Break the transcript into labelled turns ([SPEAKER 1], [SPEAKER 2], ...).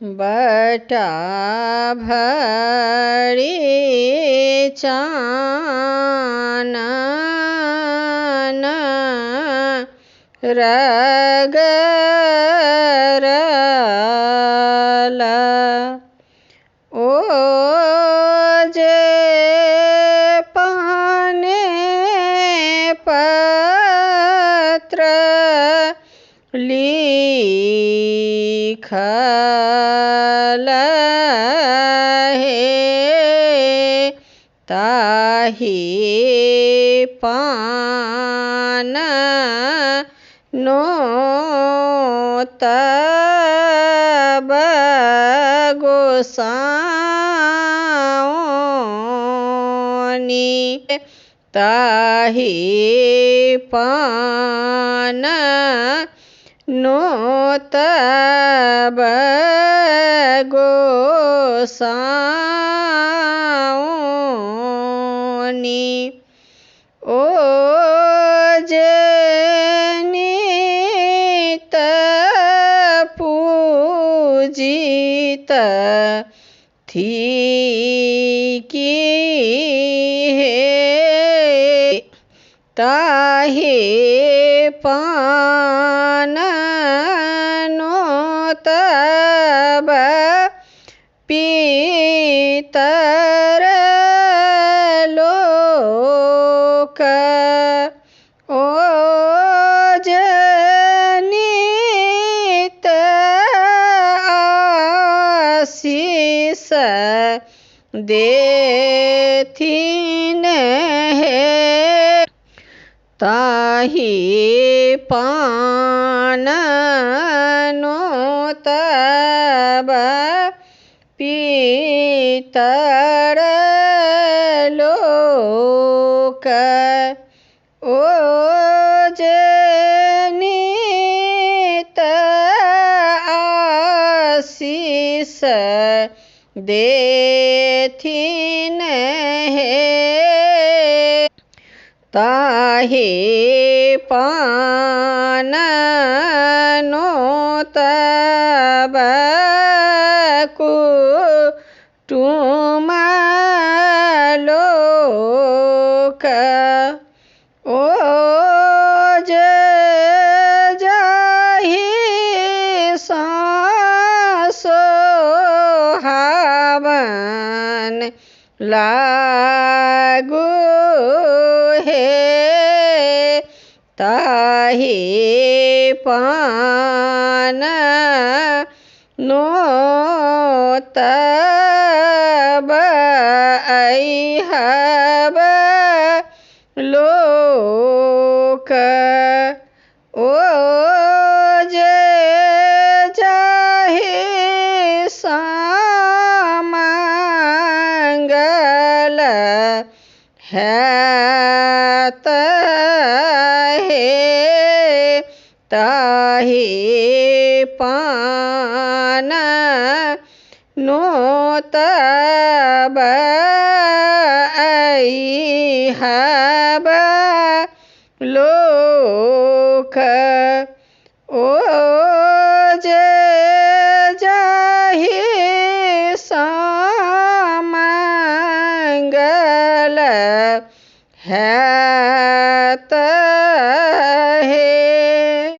[SPEAKER 1] बटा भरी चानन रगरला ओजे पाने पत्र लिखल है ताहि पान नोत गोसाउनि ताहि पान नोत गोसाउनि ओजे नित पूजित थी की है ताहि पान नोत पीतर लोक ओजनित आशीष देथिन है ताहि पान नोत पीतर लोक ओजनित आशीष देथिन है ताहि पान नोत कुटुम लोक ओज जाहि सोहावन लागू है ताहि पान नोत अइहब लोक ओजे जाहि सामंगल हैत है ताहि पान नोत अइहब लोक ओजे